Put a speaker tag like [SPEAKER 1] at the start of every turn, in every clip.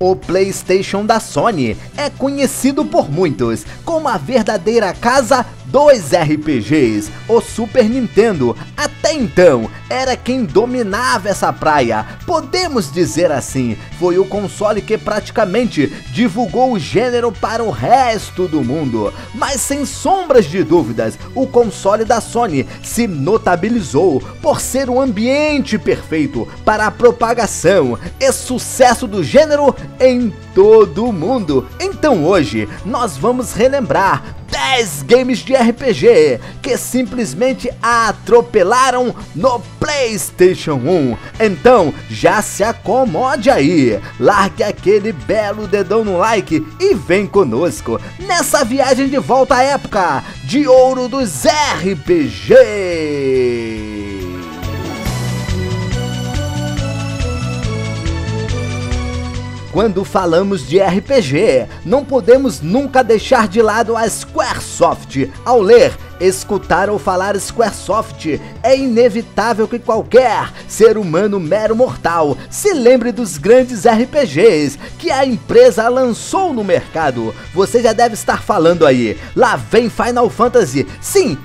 [SPEAKER 1] O PlayStation da Sony é conhecido por muitos como a verdadeira casa dos RPGs. O Super Nintendo, até então, era quem dominava essa praia. Podemos dizer assim, foi o console que praticamente divulgou o gênero para o resto do mundo. Mas sem sombras de dúvidas, o console da Sony se notabilizou por ser um ambiente perfeito para a propagação e sucesso do gênero em todo o mundo. Então hoje nós vamos relembrar 10 games de RPG que simplesmente atropelaram no PlayStation 1. Então já se acomode aí, largue aquele belo dedão no like e vem conosco nessa viagem de volta à época de ouro dos RPGs. Quando falamos de RPG, não podemos nunca deixar de lado a Squaresoft. Ao ler, escutar ou falar Squaresoft, é inevitável que qualquer ser humano mero mortal se lembre dos grandes RPGs que a empresa lançou no mercado. Você já deve estar falando aí, lá vem Final Fantasy. Sim,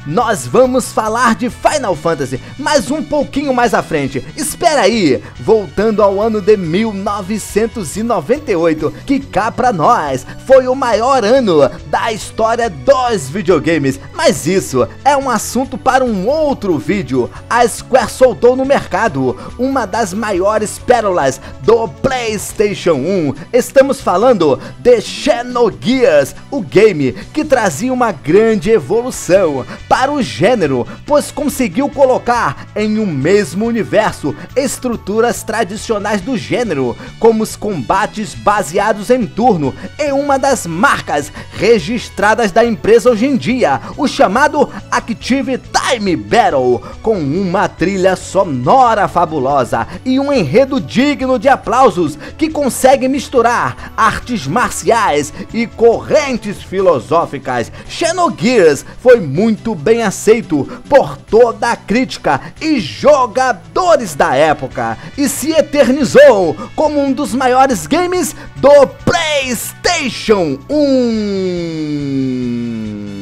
[SPEAKER 1] nós vamos falar de Final Fantasy, mas um pouquinho mais à frente. Espera aí, voltando ao ano de 1998, que cá pra nós foi o maior ano da história dos videogames. Mas isso é um assunto para um outro vídeo. A Square soltou no mercado uma das maiores pérolas do PlayStation 1. Estamos falando de Xenogears, o game que trazia uma grande evolução para o gênero, pois conseguiu colocar em um mesmo universo estruturas tradicionais do gênero, como os combates baseados em turno, e uma das marcas registradas da empresa hoje em dia, o chamado Active Time Battle, com uma trilha sonora fabulosa e um enredo digno de aplausos que consegue misturar artes marciais e correntes filosóficas. Xenogears foi muito bem aceito por toda a crítica e jogadores da época e se eternizou como um dos maiores games do PlayStation 1.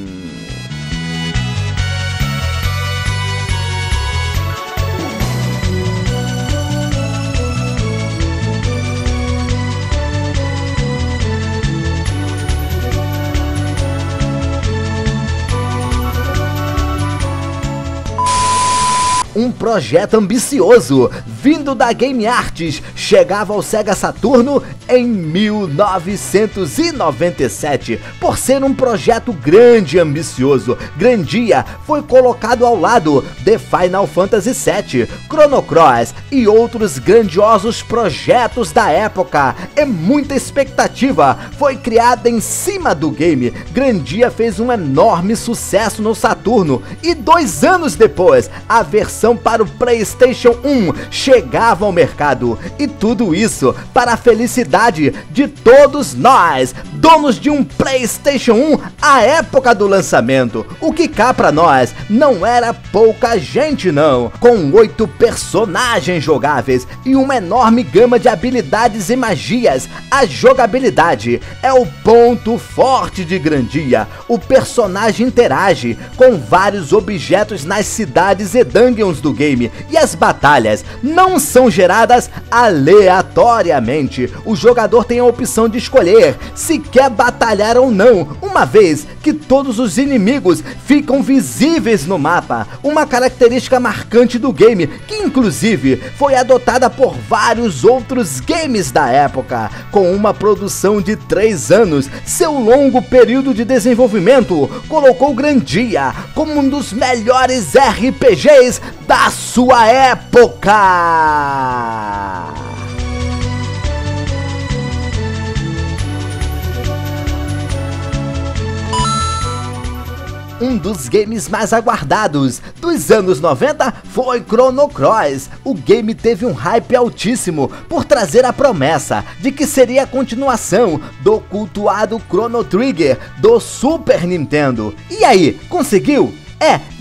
[SPEAKER 1] Um projeto ambicioso, vindo da Game Arts, chegava ao Sega Saturno em 1997. Por ser um projeto grande e ambicioso, Grandia foi colocado ao lado de Final Fantasy VII, Chrono Cross e outros grandiosos projetos da época. E muita expectativa foi criada em cima do game. Grandia fez um enorme sucesso no Saturno e 2 anos depois, a versão para o PlayStation 1 chegava ao mercado, e tudo isso para a felicidade de todos nós, donos de um PlayStation 1 à época do lançamento, o que cá pra nós não era pouca gente não, com 8 personagens jogáveis e uma enorme gama de habilidades e magias. A jogabilidade é o ponto forte de Grandia. O personagem interage com vários objetos nas cidades e dungeons do game, e as batalhas não são geradas aleatoriamente. O jogador tem a opção de escolher se quer batalhar ou não, uma vez que todos os inimigos ficam visíveis no mapa, uma característica marcante do game, que inclusive foi adotada por vários outros games da época. Com uma produção de 3 anos, seu longo período de desenvolvimento colocou Grandia como um dos melhores RPGs da sua época. Um dos games mais aguardados dos anos 90 foi Chrono Cross. O game teve um hype altíssimo por trazer a promessa de que seria a continuação do cultuado Chrono Trigger do Super Nintendo. E aí, conseguiu?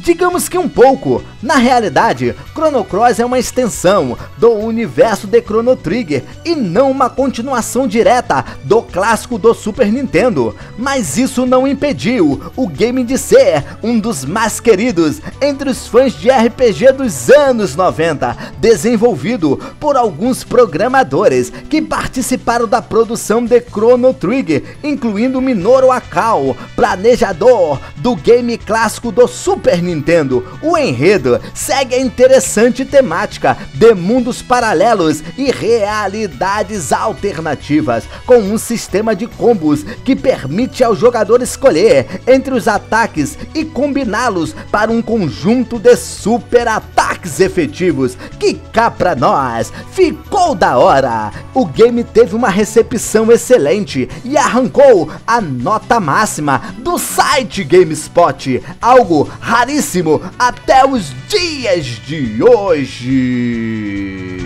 [SPEAKER 1] Digamos que um pouco. Na realidade, Chrono Cross é uma extensão do universo de Chrono Trigger e não uma continuação direta do clássico do Super Nintendo. Mas isso não impediu o game de ser um dos mais queridos entre os fãs de RPG dos anos 90, desenvolvido por alguns programadores que participaram da produção de Chrono Trigger, incluindo Minoru Akao, planejador do game clássico do Super Nintendo. O enredo segue a interessante temática de mundos paralelos e realidades alternativas, com um sistema de combos que permite ao jogador escolher entre os ataques e combiná-los para um conjunto de super ataques efetivos que cá pra nós ficou da hora. O game teve uma recepção excelente e arrancou a nota máxima do site GameSpot, algo raríssimo até os dias de hoje.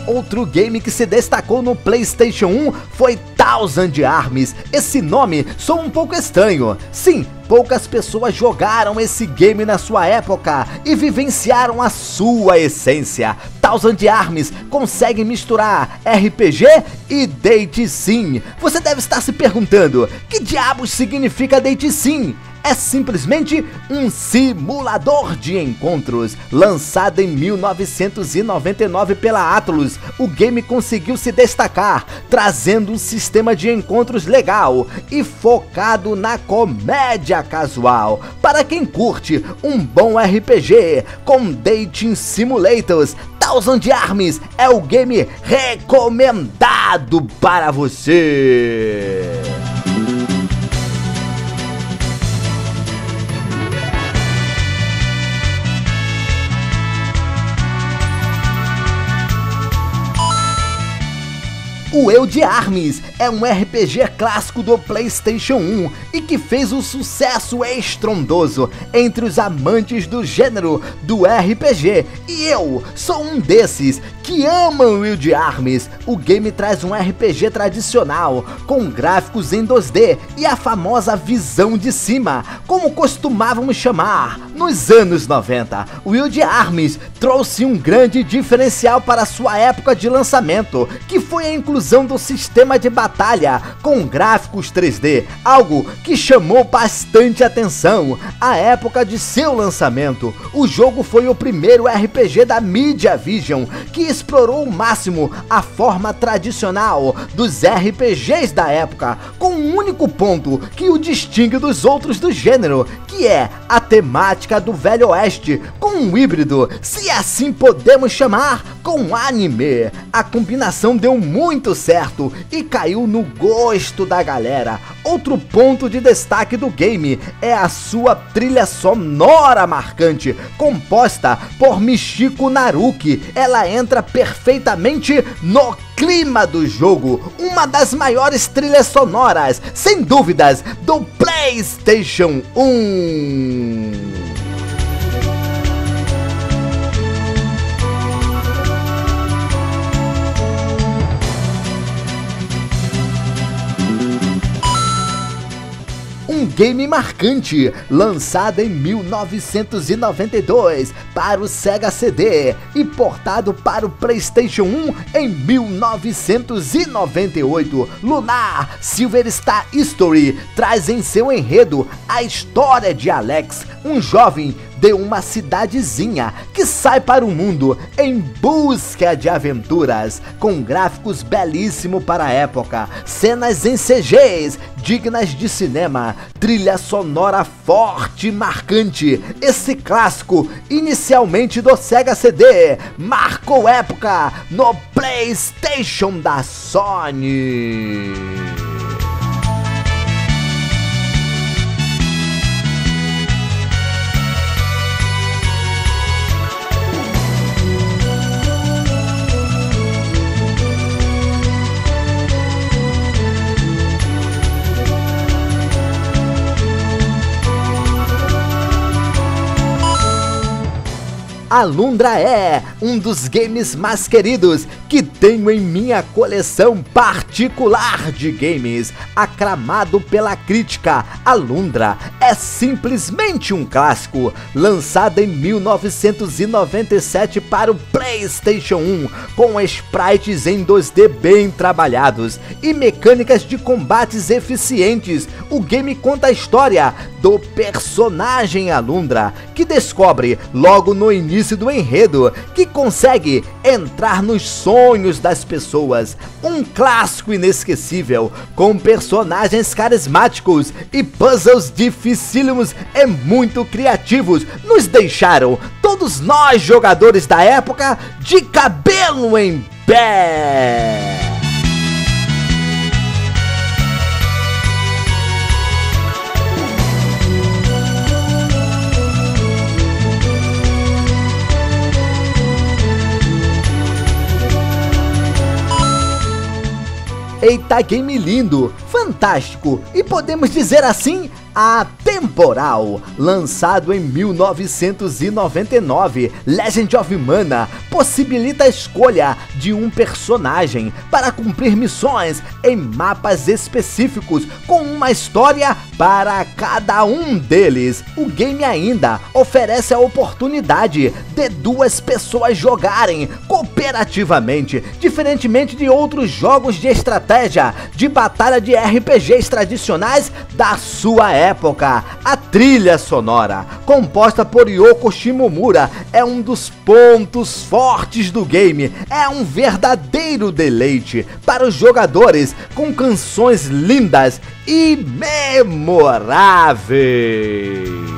[SPEAKER 1] Outro game que se destacou no PlayStation 1 foi Thousand Arms. Esse nome soa um pouco estranho. Sim, poucas pessoas jogaram esse game na sua época e vivenciaram a sua essência. Thousand Arms consegue misturar RPG e Date Sim. Você deve estar se perguntando, que diabos significa Date Sim? É simplesmente um simulador de encontros. Lançado em 1999 pela Atlus, o game conseguiu se destacar, trazendo um sistema de encontros legal e focado na comédia casual. Para quem curte um bom RPG com dating simulators, Thousand Arms é o game recomendado para você. O Eu de Arms é um RPG clássico do PlayStation 1 e que fez um sucesso estrondoso entre os amantes do gênero do RPG, e eu sou um desses que amam o Eu de Arms. O game traz um RPG tradicional, com gráficos em 2D e a famosa visão de cima, como costumávamos chamar nos anos 90. O Eu de Arms trouxe um grande diferencial para sua época de lançamento, que foi a inclusão do sistema de batalha com gráficos 3D, algo que chamou bastante atenção. À época de seu lançamento, o jogo foi o primeiro RPG da Mediavision que explorou ao máximo a forma tradicional dos RPGs da época, com um único ponto que o distingue dos outros do gênero, que é a temática do Velho Oeste, com um híbrido, se assim podemos chamar, com anime. A combinação deu muito certo e caiu no gosto da galera. Outro ponto de destaque do game é a sua trilha sonora marcante, composta por Michiko Naruki. Ela entra perfeitamente no clima do jogo, uma das maiores trilhas sonoras, sem dúvidas, do PlayStation 1. Um game marcante, lançado em 1992 para o Sega CD e portado para o PlayStation 1 em 1998. Lunar Silver Star Story traz em seu enredo a história de Alex, um jovem de uma cidadezinha que sai para o mundo em busca de aventuras, com gráficos belíssimos para a época, cenas em CGs dignas de cinema, trilha sonora forte e marcante. Esse clássico, inicialmente do Sega CD, marcou época no PlayStation da Sony. Alundra é um dos games mais queridos que tenho em minha coleção particular de games. Aclamado pela crítica, Alundra é simplesmente um clássico, lançado em 1997 para o PlayStation 1, com sprites em 2D bem trabalhados e mecânicas de combates eficientes. O game conta a história do personagem Alundra, que descobre logo no início do enredo que consegue entrar nos sonhos das pessoas. Um clássico inesquecível, com personagens carismáticos e puzzles dificílimos e muito criativos, nos deixaram, todos nós jogadores da época, de cabelo em pé. Eita, game lindo, fantástico e podemos dizer assim, atemporal. Lançado em 1999, Legend of Mana possibilita a escolha de um personagem para cumprir missões em mapas específicos, com uma história para cada um deles. O game ainda oferece a oportunidade de duas pessoas jogarem cooperativamente, diferentemente de outros jogos de estratégia de batalha de RPGs tradicionais da sua época. A trilha sonora, composta por Yoko Shimomura, é um dos pontos fortes do game. É um verdadeiro deleite para os jogadores, com canções lindas e memoráveis.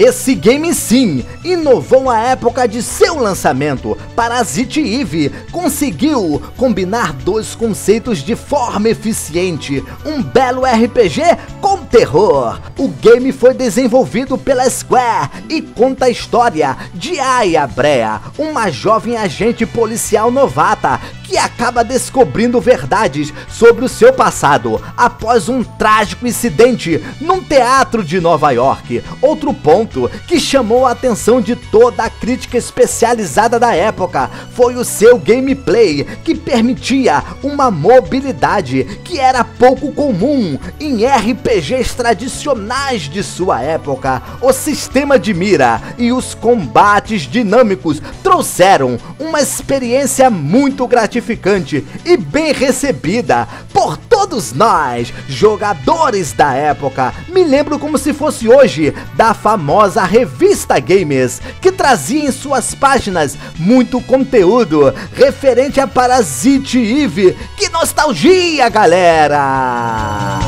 [SPEAKER 1] Esse game sim, inovou a época de seu lançamento. Parasite Eve conseguiu combinar dois conceitos de forma eficiente, um belo RPG com terror. O game foi desenvolvido pela Square e conta a história de Aya Brea, uma jovem agente policial novata que acaba descobrindo verdades sobre o seu passado após um trágico incidente num teatro de Nova York. Outro ponto que chamou a atenção de toda a crítica especializada da época foi o seu gameplay, que permitia uma mobilidade que era pouco comum em RPGs tradicionais de sua época. O sistema de mira e os combates dinâmicos trouxeram uma experiência muito gratificante e bem recebida por todos nós, jogadores da época. Me lembro como se fosse hoje da famosa revista Gamers, que trazia em suas páginas muito conteúdo referente a Parasite Eve. Que nostalgia, galera!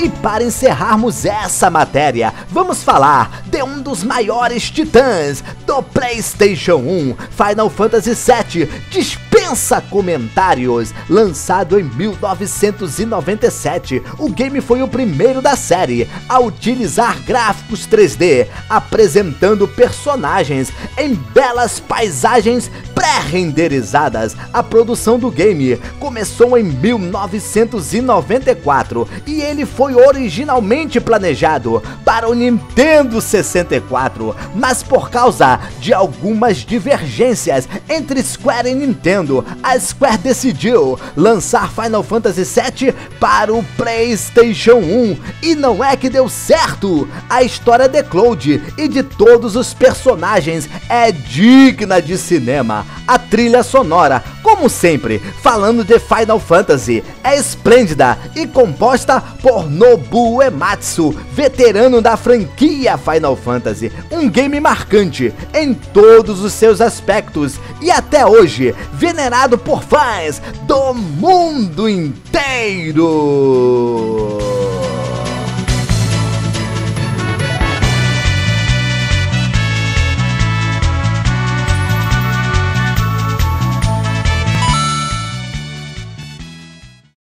[SPEAKER 1] E para encerrarmos essa matéria, vamos falar de um dos maiores titãs do PlayStation 1, Final Fantasy VII, dispensa comentários. Lançado em 1997, o game foi o primeiro da série a utilizar gráficos 3D, apresentando personagens em belas paisagens pré-renderizadas. A produção do game começou em 1994 e ele foi originalmente planejado para o Nintendo 64, mas por causa de algumas divergências entre Square e Nintendo, a Square decidiu lançar Final Fantasy VII para o PlayStation 1 e não é que deu certo. A história de Cloud e de todos os personagens é digna de cinema. A trilha sonora, como sempre, falando de Final Fantasy, é esplêndida e composta por Nobuo Uematsu, veterano da franquia Final Fantasy, um game marcante em todos os seus aspectos e até hoje venerado por fãs do mundo inteiro.